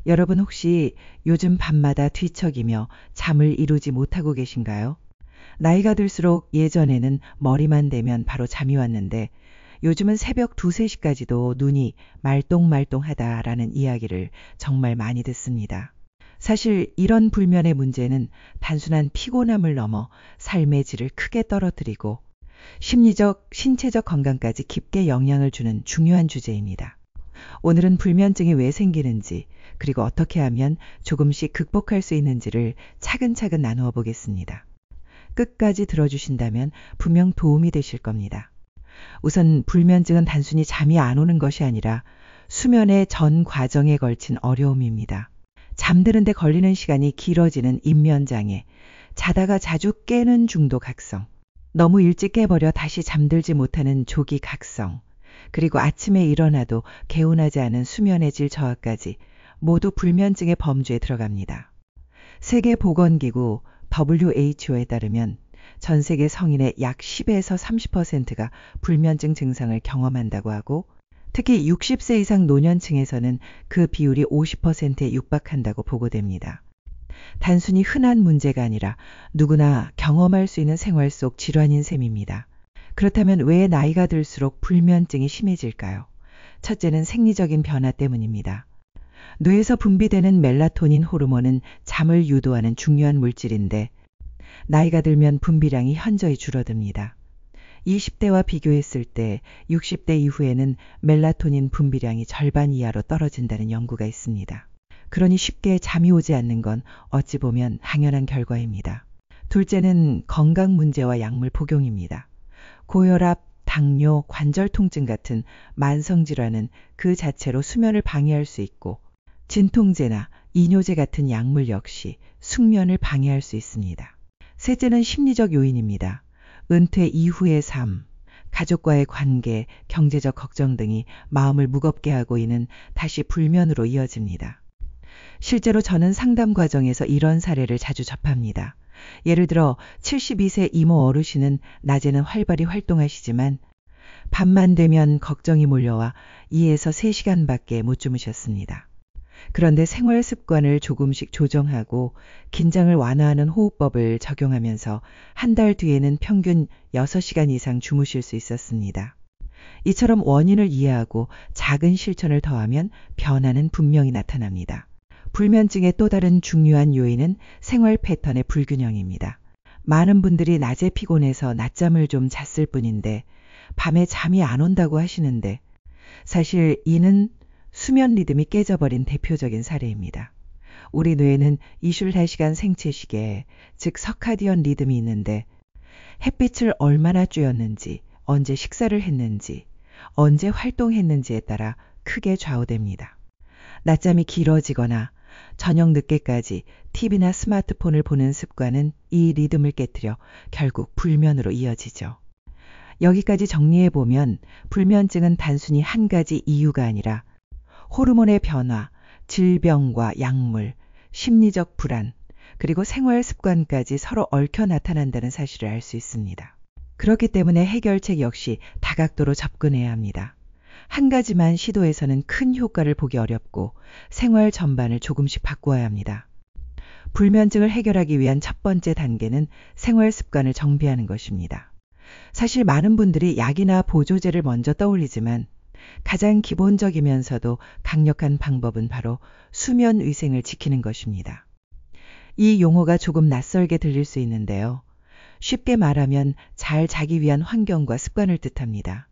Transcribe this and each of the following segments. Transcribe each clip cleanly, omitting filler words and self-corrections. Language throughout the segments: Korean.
여러분 혹시 요즘 밤마다 뒤척이며 잠을 이루지 못하고 계신가요? 나이가 들수록 예전에는 머리만 대면 바로 잠이 왔는데 요즘은 새벽 2, 3시까지도 눈이 말똥말똥하다라는 이야기를 정말 많이 듣습니다. 사실 이런 불면의 문제는 단순한 피곤함을 넘어 삶의 질을 크게 떨어뜨리고 심리적, 신체적 건강까지 깊게 영향을 주는 중요한 주제입니다. 오늘은 불면증이 왜 생기는지, 그리고 어떻게 하면 조금씩 극복할 수 있는지를 차근차근 나누어 보겠습니다. 끝까지 들어주신다면 분명 도움이 되실 겁니다. 우선 불면증은 단순히 잠이 안 오는 것이 아니라 수면의 전 과정에 걸친 어려움입니다. 잠드는데 걸리는 시간이 길어지는 입면장애, 자다가 자주 깨는 중도각성, 너무 일찍 깨버려 다시 잠들지 못하는 조기각성, 그리고 아침에 일어나도 개운하지 않은 수면의 질 저하까지 모두 불면증의 범주에 들어갑니다. 세계보건기구 WHO에 따르면 전 세계 성인의 약 10에서 30%가 불면증 증상을 경험한다고 하고, 특히 60세 이상 노년층에서는 그 비율이 50%에 육박한다고 보고됩니다. 단순히 흔한 문제가 아니라 누구나 경험할 수 있는 생활 속 질환인 셈입니다. 그렇다면 왜 나이가 들수록 불면증이 심해질까요? 첫째는 생리적인 변화 때문입니다. 뇌에서 분비되는 멜라토닌 호르몬은 잠을 유도하는 중요한 물질인데 나이가 들면 분비량이 현저히 줄어듭니다. 20대와 비교했을 때 60대 이후에는 멜라토닌 분비량이 절반 이하로 떨어진다는 연구가 있습니다. 그러니 쉽게 잠이 오지 않는 건 어찌 보면 당연한 결과입니다. 둘째는 건강 문제와 약물 복용입니다. 고혈압, 당뇨, 관절 통증 같은 만성질환은 그 자체로 수면을 방해할 수 있고, 진통제나 이뇨제 같은 약물 역시 숙면을 방해할 수 있습니다. 셋째는 심리적 요인입니다. 은퇴 이후의 삶, 가족과의 관계, 경제적 걱정 등이 마음을 무겁게 하고 이는 다시 불면으로 이어집니다. 실제로 저는 상담 과정에서 이런 사례를 자주 접합니다. 예를 들어 72세 이모 어르신은 낮에는 활발히 활동하시지만 밤만 되면 걱정이 몰려와 2에서 3시간밖에 못 주무셨습니다. 그런데 생활 습관을 조금씩 조정하고 긴장을 완화하는 호흡법을 적용하면서 한 달 뒤에는 평균 6시간 이상 주무실 수 있었습니다. 이처럼 원인을 이해하고 작은 실천을 더하면 변화는 분명히 나타납니다. 불면증의 또 다른 중요한 요인은 생활 패턴의 불균형입니다. 많은 분들이 낮에 피곤해서 낮잠을 좀 잤을 뿐인데 밤에 잠이 안 온다고 하시는데 사실 이는 수면 리듬이 깨져버린 대표적인 사례입니다. 우리 뇌에는 24시간 생체시계, 즉 서카디언 리듬이 있는데 햇빛을 얼마나 쬐었는지, 언제 식사를 했는지, 언제 활동했는지에 따라 크게 좌우됩니다. 낮잠이 길어지거나 저녁 늦게까지 TV나 스마트폰을 보는 습관은 이 리듬을 깨뜨려 결국 불면으로 이어지죠. 여기까지 정리해보면 불면증은 단순히 한 가지 이유가 아니라 호르몬의 변화, 질병과 약물, 심리적 불안, 그리고 생활 습관까지 서로 얽혀 나타난다는 사실을 알 수 있습니다. 그렇기 때문에 해결책 역시 다각도로 접근해야 합니다. 한 가지만 시도해서는 큰 효과를 보기 어렵고 생활 전반을 조금씩 바꾸어야 합니다. 불면증을 해결하기 위한 첫 번째 단계는 생활 습관을 정비하는 것입니다. 사실 많은 분들이 약이나 보조제를 먼저 떠올리지만 가장 기본적이면서도 강력한 방법은 바로 수면 위생을 지키는 것입니다. 이 용어가 조금 낯설게 들릴 수 있는데요. 쉽게 말하면 잘 자기 위한 환경과 습관을 뜻합니다.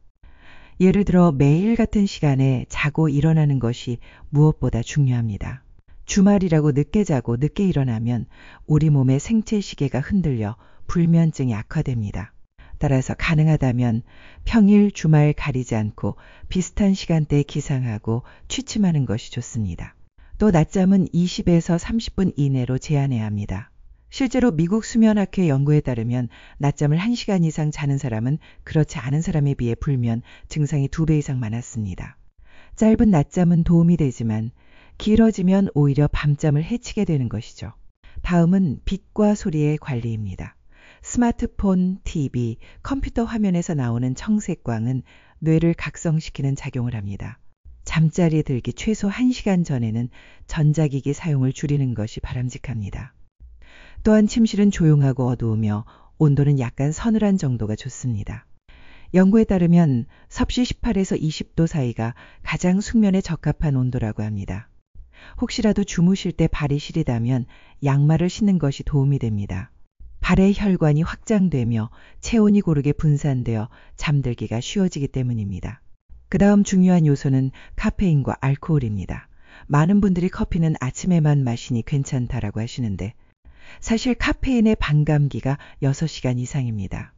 예를 들어 매일 같은 시간에 자고 일어나는 것이 무엇보다 중요합니다. 주말이라고 늦게 자고 늦게 일어나면 우리 몸의 생체 시계가 흔들려 불면증이 악화됩니다. 따라서 가능하다면 평일, 주말 가리지 않고 비슷한 시간대에 기상하고 취침하는 것이 좋습니다. 또 낮잠은 20에서 30분 이내로 제한해야 합니다. 실제로 미국 수면학회 연구에 따르면 낮잠을 1시간 이상 자는 사람은 그렇지 않은 사람에 비해 불면 증상이 2배 이상 많았습니다. 짧은 낮잠은 도움이 되지만 길어지면 오히려 밤잠을 해치게 되는 것이죠. 다음은 빛과 소리의 관리입니다. 스마트폰, TV, 컴퓨터 화면에서 나오는 청색광은 뇌를 각성시키는 작용을 합니다. 잠자리에 들기 최소 1시간 전에는 전자기기 사용을 줄이는 것이 바람직합니다. 또한 침실은 조용하고 어두우며 온도는 약간 서늘한 정도가 좋습니다. 연구에 따르면 섭씨 18에서 20도 사이가 가장 숙면에 적합한 온도라고 합니다. 혹시라도 주무실 때 발이 시리다면 양말을 신는 것이 도움이 됩니다. 발의 혈관이 확장되며 체온이 고르게 분산되어 잠들기가 쉬워지기 때문입니다. 그 다음 중요한 요소는 카페인과 알코올입니다. 많은 분들이 커피는 아침에만 마시니 괜찮다라고 하시는데 사실 카페인의 반감기가 6시간 이상입니다.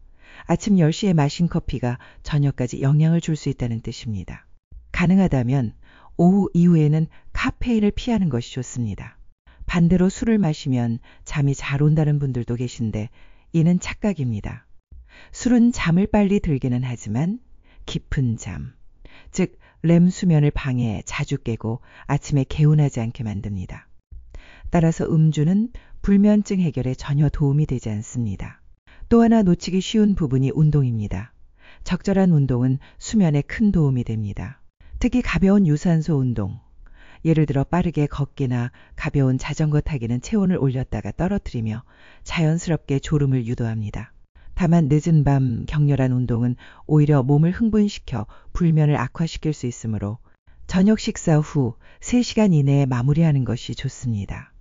아침 10시에 마신 커피가 저녁까지 영향을 줄 수 있다는 뜻입니다. 가능하다면 오후 이후에는 카페인을 피하는 것이 좋습니다. 반대로 술을 마시면 잠이 잘 온다는 분들도 계신데 이는 착각입니다. 술은 잠을 빨리 들기는 하지만 깊은 잠, 즉 렘 수면을 방해해 자주 깨고 아침에 개운하지 않게 만듭니다. 따라서 음주는 불면증 해결에 전혀 도움이 되지 않습니다. 또 하나 놓치기 쉬운 부분이 운동입니다. 적절한 운동은 수면에 큰 도움이 됩니다. 특히 가벼운 유산소 운동, 예를 들어 빠르게 걷기나 가벼운 자전거 타기는 체온을 올렸다가 떨어뜨리며 자연스럽게 졸음을 유도합니다. 다만 늦은 밤 격렬한 운동은 오히려 몸을 흥분시켜 불면을 악화시킬 수 있으므로 저녁 식사 후 3시간 이내에 마무리하는 것이 좋습니다.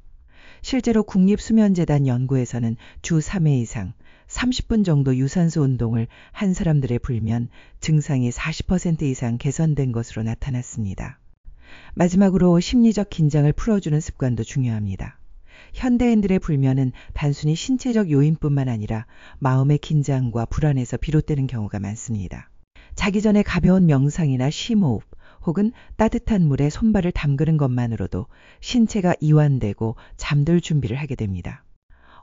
실제로 국립수면재단 연구에서는 주 3회 이상 30분 정도 유산소 운동을 한 사람들의 불면 증상이 40% 이상 개선된 것으로 나타났습니다. 마지막으로 심리적 긴장을 풀어주는 습관도 중요합니다. 현대인들의 불면은 단순히 신체적 요인뿐만 아니라 마음의 긴장과 불안에서 비롯되는 경우가 많습니다. 자기 전에 가벼운 명상이나 심호흡 혹은 따뜻한 물에 손발을 담그는 것만으로도 신체가 이완되고 잠들 준비를 하게 됩니다.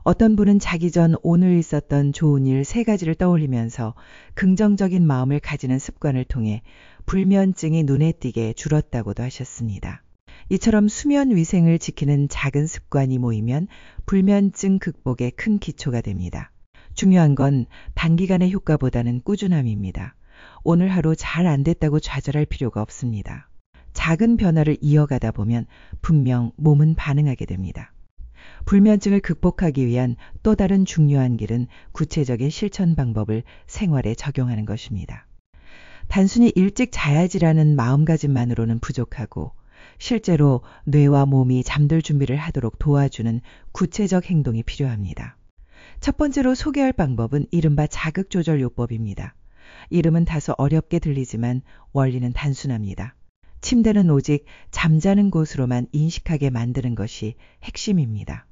어떤 분은 자기 전 오늘 있었던 좋은 일 3가지를 떠올리면서 긍정적인 마음을 가지는 습관을 통해 불면증이 눈에 띄게 줄었다고도 하셨습니다. 이처럼 수면 위생을 지키는 작은 습관이 모이면 불면증 극복에 큰 기초가 됩니다. 중요한 건 단기간의 효과보다는 꾸준함입니다. 오늘 하루 잘 안 됐다고 좌절할 필요가 없습니다. 작은 변화를 이어가다 보면 분명 몸은 반응하게 됩니다. 불면증을 극복하기 위한 또 다른 중요한 길은 구체적인 실천 방법을 생활에 적용하는 것입니다. 단순히 일찍 자야지라는 마음가짐만으로는 부족하고 실제로 뇌와 몸이 잠들 준비를 하도록 도와주는 구체적 행동이 필요합니다. 첫 번째로 소개할 방법은 이른바 자극조절요법입니다. 이름은 다소 어렵게 들리지만 원리는 단순합니다. 침대는 오직 잠자는 곳으로만 인식하게 만드는 것이 핵심입니다.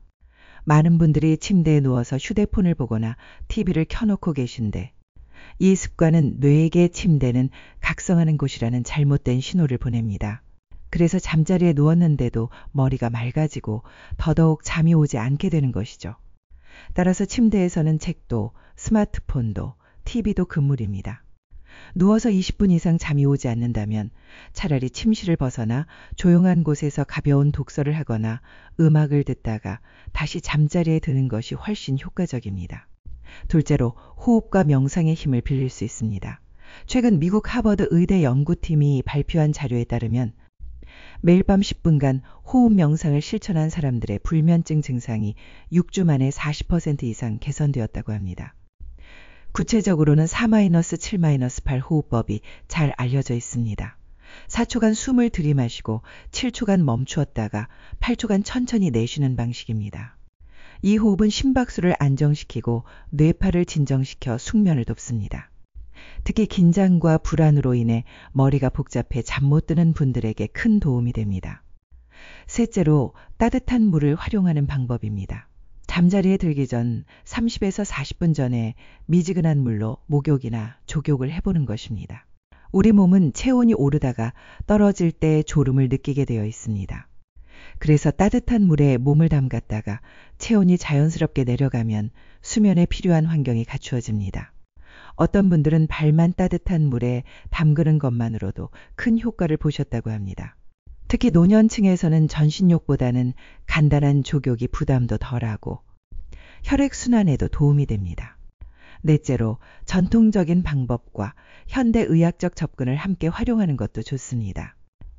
많은 분들이 침대에 누워서 휴대폰을 보거나 TV를 켜놓고 계신데 이 습관은 뇌에게 침대는 각성하는 곳이라는 잘못된 신호를 보냅니다. 그래서 잠자리에 누웠는데도 머리가 맑아지고 더더욱 잠이 오지 않게 되는 것이죠. 따라서 침대에서는 책도 스마트폰도 TV도 금물입니다. 누워서 20분 이상 잠이 오지 않는다면 차라리 침실을 벗어나 조용한 곳에서 가벼운 독서를 하거나 음악을 듣다가 다시 잠자리에 드는 것이 훨씬 효과적입니다. 둘째로 호흡과 명상의 힘을 빌릴 수 있습니다. 최근 미국 하버드 의대 연구팀이 발표한 자료에 따르면 매일 밤 10분간 호흡 명상을 실천한 사람들의 불면증 증상이 6주 만에 40% 이상 개선되었다고 합니다. 구체적으로는 4-7-8 호흡법이 잘 알려져 있습니다. 4초간 숨을 들이마시고 7초간 멈추었다가 8초간 천천히 내쉬는 방식입니다. 이 호흡은 심박수를 안정시키고 뇌파를 진정시켜 숙면을 돕습니다. 특히 긴장과 불안으로 인해 머리가 복잡해 잠 못 드는 분들에게 큰 도움이 됩니다. 셋째로 따뜻한 물을 활용하는 방법입니다. 잠자리에 들기 전 30에서 40분 전에 미지근한 물로 목욕이나 족욕을 해보는 것입니다. 우리 몸은 체온이 오르다가 떨어질 때 졸음을 느끼게 되어 있습니다. 그래서 따뜻한 물에 몸을 담갔다가 체온이 자연스럽게 내려가면 수면에 필요한 환경이 갖추어집니다. 어떤 분들은 발만 따뜻한 물에 담그는 것만으로도 큰 효과를 보셨다고 합니다. 특히 노년층에서는 전신욕보다는 간단한 족욕이 부담도 덜하고 혈액순환에도 도움이 됩니다. 넷째로 전통적인 방법과 현대의학적 접근을 함께 활용하는 것도 좋습니다.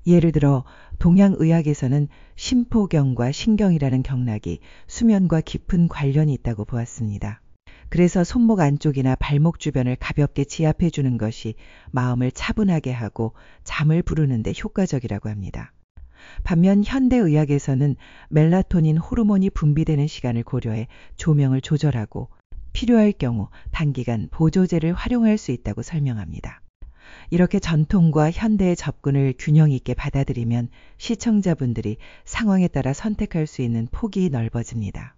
예를 들어 동양의학에서는 심포경과 신경이라는 경락이 수면과 깊은 관련이 있다고 보았습니다. 그래서 손목 안쪽이나 발목 주변을 가볍게 지압해 주는 것이 마음을 차분하게 하고 잠을 부르는 데 효과적이라고 합니다. 반면 현대의학에서는 멜라토닌 호르몬이 분비되는 시간을 고려해 조명을 조절하고 필요할 경우 단기간 보조제를 활용할 수 있다고 설명합니다. 이렇게 전통과 현대의 접근을 균형 있게 받아들이면 시청자분들이 상황에 따라 선택할 수 있는 폭이 넓어집니다.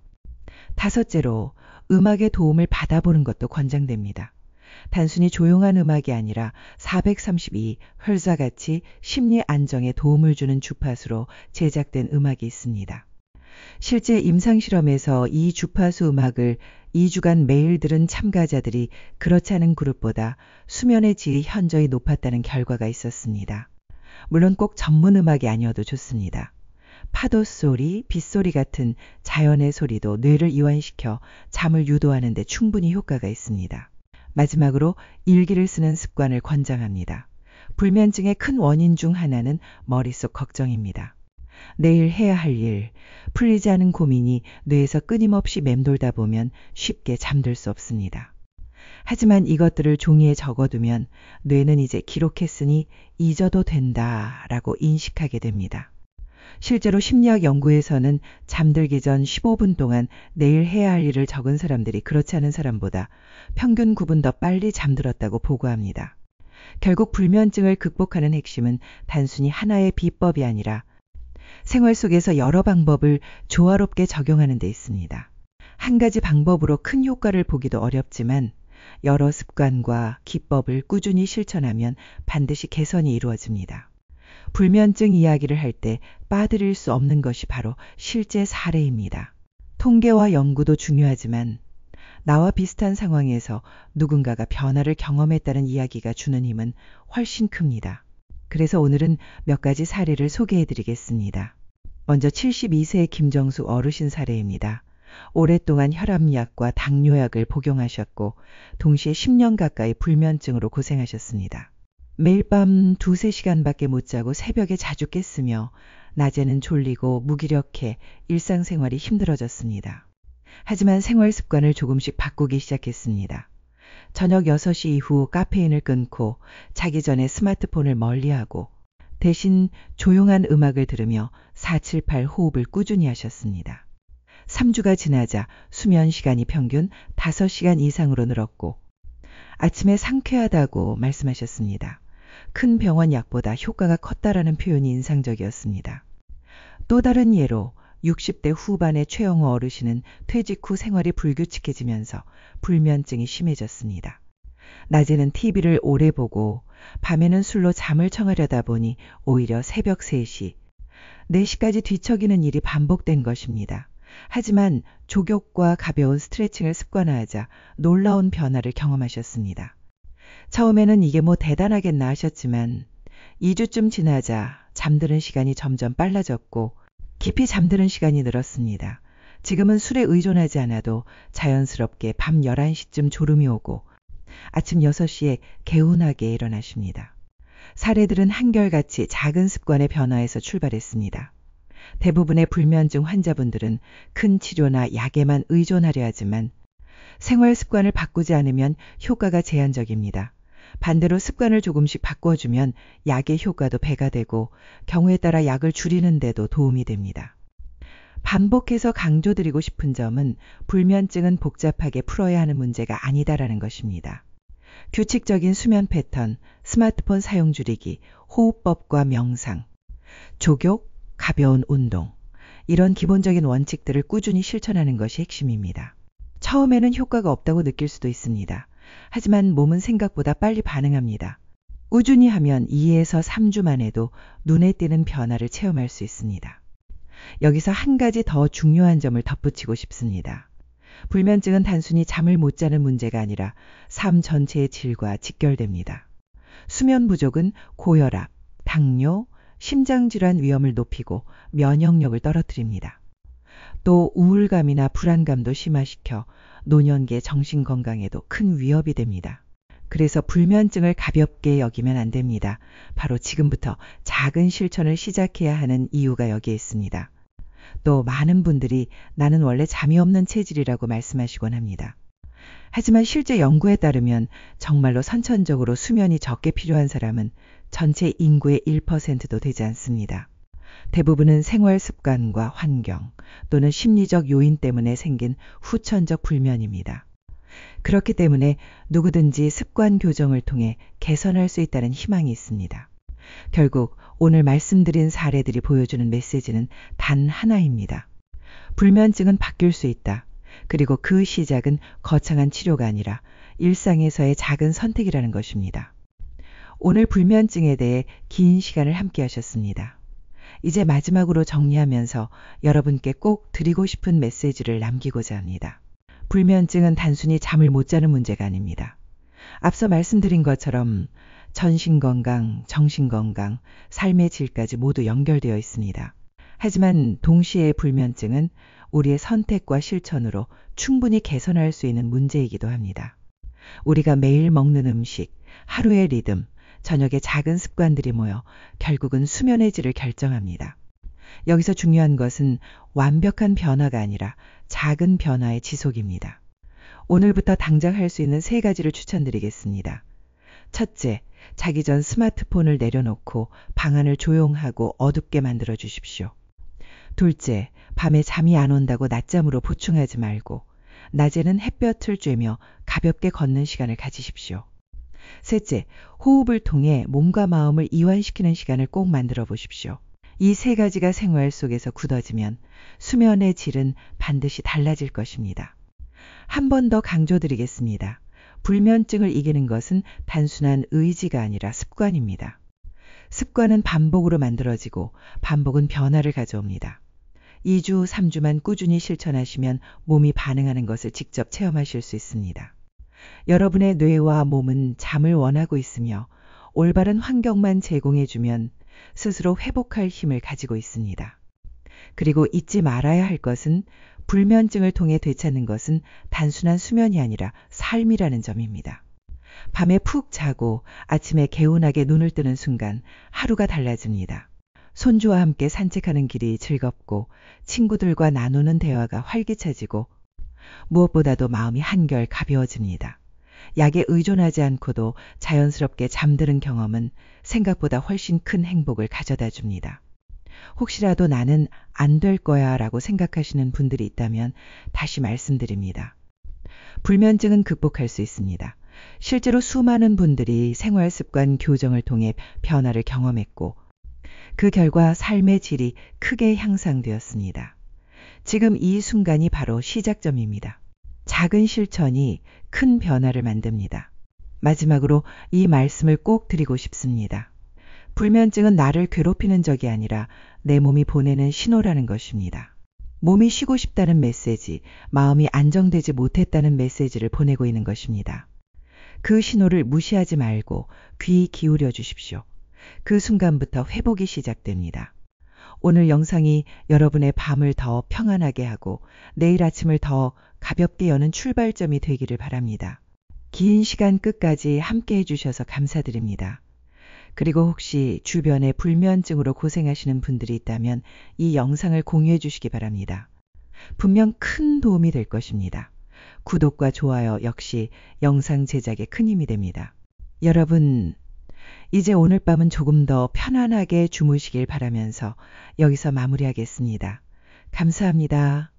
다섯째로 음악의 도움을 받아보는 것도 권장됩니다. 단순히 조용한 음악이 아니라 432Hz와 같이 심리 안정에 도움을 주는 주파수로 제작된 음악이 있습니다. 실제 임상실험에서 이 주파수 음악을 2주간 매일 들은 참가자들이 그렇지 않은 그룹보다 수면의 질이 현저히 높았다는 결과가 있었습니다. 물론 꼭 전문 음악이 아니어도 좋습니다. 파도 소리, 빗소리 같은 자연의 소리도 뇌를 이완시켜 잠을 유도하는 데 충분히 효과가 있습니다. 마지막으로 일기를 쓰는 습관을 권장합니다. 불면증의 큰 원인 중 하나는 머릿속 걱정입니다. 내일 해야 할 일, 풀리지 않은 고민이 뇌에서 끊임없이 맴돌다 보면 쉽게 잠들 수 없습니다. 하지만 이것들을 종이에 적어두면 뇌는 이제 기록했으니 잊어도 된다라고 인식하게 됩니다. 실제로 심리학 연구에서는 잠들기 전 15분 동안 내일 해야 할 일을 적은 사람들이 그렇지 않은 사람보다 평균 9분 더 빨리 잠들었다고 보고합니다. 결국 불면증을 극복하는 핵심은 단순히 하나의 비법이 아니라 생활 속에서 여러 방법을 조화롭게 적용하는 데 있습니다. 한 가지 방법으로 큰 효과를 보기도 어렵지만 여러 습관과 기법을 꾸준히 실천하면 반드시 개선이 이루어집니다. 불면증 이야기를 할 때 빠뜨릴 수 없는 것이 바로 실제 사례입니다. 통계와 연구도 중요하지만 나와 비슷한 상황에서 누군가가 변화를 경험했다는 이야기가 주는 힘은 훨씬 큽니다. 그래서 오늘은 몇 가지 사례를 소개해 드리겠습니다. 먼저 72세의 김정수 어르신 사례입니다. 오랫동안 혈압약과 당뇨약을 복용하셨고 동시에 10년 가까이 불면증으로 고생하셨습니다. 매일 밤 2-3시간밖에 못 자고 새벽에 자주 깼으며 낮에는 졸리고 무기력해 일상생활이 힘들어졌습니다. 하지만 생활 습관을 조금씩 바꾸기 시작했습니다. 저녁 6시 이후 카페인을 끊고 자기 전에 스마트폰을 멀리하고 대신 조용한 음악을 들으며 478 호흡을 꾸준히 하셨습니다. 3주가 지나자 수면 시간이 평균 5시간 이상으로 늘었고 아침에 상쾌하다고 말씀하셨습니다. 큰 병원 약보다 효과가 컸다라는 표현이 인상적이었습니다. 또 다른 예로 60대 후반의 최영호 어르신은 퇴직 후 생활이 불규칙해지면서 불면증이 심해졌습니다. 낮에는 TV를 오래 보고 밤에는 술로 잠을 청하려다 보니 오히려 새벽 3시, 4시까지 뒤척이는 일이 반복된 것입니다. 하지만 족욕과 가벼운 스트레칭을 습관화하자 놀라운 변화를 경험하셨습니다. 처음에는 이게 뭐 대단하겠나 하셨지만 2주쯤 지나자 잠드는 시간이 점점 빨라졌고 깊이 잠드는 시간이 늘었습니다. 지금은 술에 의존하지 않아도 자연스럽게 밤 11시쯤 졸음이 오고 아침 6시에 개운하게 일어나십니다. 사례들은 한결같이 작은 습관의 변화에서 출발했습니다. 대부분의 불면증 환자분들은 큰 치료나 약에만 의존하려 하지만 생활 습관을 바꾸지 않으면 효과가 제한적입니다. 반대로 습관을 조금씩 바꿔주면 약의 효과도 배가 되고 경우에 따라 약을 줄이는 데도 도움이 됩니다. 반복해서 강조드리고 싶은 점은 불면증은 복잡하게 풀어야 하는 문제가 아니다라는 것입니다. 규칙적인 수면 패턴, 스마트폰 사용 줄이기, 호흡법과 명상, 족욕, 가벼운 운동, 이런 기본적인 원칙들을 꾸준히 실천하는 것이 핵심입니다. 처음에는 효과가 없다고 느낄 수도 있습니다. 하지만 몸은 생각보다 빨리 반응합니다. 꾸준히 하면 2에서 3주만 해도 눈에 띄는 변화를 체험할 수 있습니다. 여기서 한 가지 더 중요한 점을 덧붙이고 싶습니다. 불면증은 단순히 잠을 못 자는 문제가 아니라 삶 전체의 질과 직결됩니다. 수면 부족은 고혈압, 당뇨, 심장질환 위험을 높이고 면역력을 떨어뜨립니다. 또 우울감이나 불안감도 심화시켜 노년기의 정신건강에도 큰 위협이 됩니다. 그래서 불면증을 가볍게 여기면 안 됩니다. 바로 지금부터 작은 실천을 시작해야 하는 이유가 여기에 있습니다. 또 많은 분들이 나는 원래 잠이 없는 체질이라고 말씀하시곤 합니다. 하지만 실제 연구에 따르면 정말로 선천적으로 수면이 적게 필요한 사람은 전체 인구의 1%도 되지 않습니다. 대부분은 생활 습관과 환경 또는 심리적 요인 때문에 생긴 후천적 불면입니다. 그렇기 때문에 누구든지 습관 교정을 통해 개선할 수 있다는 희망이 있습니다. 결국 오늘 말씀드린 사례들이 보여주는 메시지는 단 하나입니다. 불면증은 바뀔 수 있다. 그리고 그 시작은 거창한 치료가 아니라 일상에서의 작은 선택이라는 것입니다. 오늘 불면증에 대해 긴 시간을 함께 하셨습니다. 이제 마지막으로 정리하면서 여러분께 꼭 드리고 싶은 메시지를 남기고자 합니다. 불면증은 단순히 잠을 못 자는 문제가 아닙니다. 앞서 말씀드린 것처럼 전신건강, 정신건강, 삶의 질까지 모두 연결되어 있습니다. 하지만 동시에 불면증은 우리의 선택과 실천으로 충분히 개선할 수 있는 문제이기도 합니다. 우리가 매일 먹는 음식, 하루의 리듬, 저녁의 작은 습관들이 모여 결국은 수면의 질을 결정합니다. 여기서 중요한 것은 완벽한 변화가 아니라 작은 변화의 지속입니다. 오늘부터 당장 할 수 있는 3가지를 추천드리겠습니다. 첫째, 자기 전 스마트폰을 내려놓고 방안을 조용하고 어둡게 만들어 주십시오. 둘째, 밤에 잠이 안 온다고 낮잠으로 보충하지 말고 낮에는 햇볕을 쬐며 가볍게 걷는 시간을 가지십시오. 셋째, 호흡을 통해 몸과 마음을 이완시키는 시간을 꼭 만들어 보십시오. 이 3가지가 생활 속에서 굳어지면 수면의 질은 반드시 달라질 것입니다. 한 번 더 강조드리겠습니다. 불면증을 이기는 것은 단순한 의지가 아니라 습관입니다. 습관은 반복으로 만들어지고 반복은 변화를 가져옵니다. 2주, 3주만 꾸준히 실천하시면 몸이 반응하는 것을 직접 체험하실 수 있습니다. 여러분의 뇌와 몸은 잠을 원하고 있으며 올바른 환경만 제공해주면 스스로 회복할 힘을 가지고 있습니다. 그리고 잊지 말아야 할 것은 불면증을 통해 되찾는 것은 단순한 수면이 아니라 삶이라는 점입니다. 밤에 푹 자고 아침에 개운하게 눈을 뜨는 순간 하루가 달라집니다. 손주와 함께 산책하는 길이 즐겁고 친구들과 나누는 대화가 활기차지고 무엇보다도 마음이 한결 가벼워집니다. 약에 의존하지 않고도 자연스럽게 잠드는 경험은 생각보다 훨씬 큰 행복을 가져다 줍니다. 혹시라도 나는 안 될 거야 라고 생각하시는 분들이 있다면 다시 말씀드립니다. 불면증은 극복할 수 있습니다. 실제로 수많은 분들이 생활 습관 교정을 통해 변화를 경험했고 그 결과 삶의 질이 크게 향상되었습니다. 지금 이 순간이 바로 시작점입니다. 작은 실천이 큰 변화를 만듭니다. 마지막으로 이 말씀을 꼭 드리고 싶습니다. 불면증은 나를 괴롭히는 적이 아니라 내 몸이 보내는 신호라는 것입니다. 몸이 쉬고 싶다는 메시지, 마음이 안정되지 못했다는 메시지를 보내고 있는 것입니다. 그 신호를 무시하지 말고 귀 기울여 주십시오. 그 순간부터 회복이 시작됩니다. 오늘 영상이 여러분의 밤을 더 평안하게 하고 내일 아침을 더 가볍게 여는 출발점이 되기를 바랍니다. 긴 시간 끝까지 함께 해주셔서 감사드립니다. 그리고 혹시 주변에 불면증으로 고생하시는 분들이 있다면 이 영상을 공유해 주시기 바랍니다. 분명 큰 도움이 될 것입니다. 구독과 좋아요 역시 영상 제작에 큰 힘이 됩니다. 여러분, 이제 오늘 밤은 조금 더 편안하게 주무시길 바라면서 여기서 마무리하겠습니다. 감사합니다.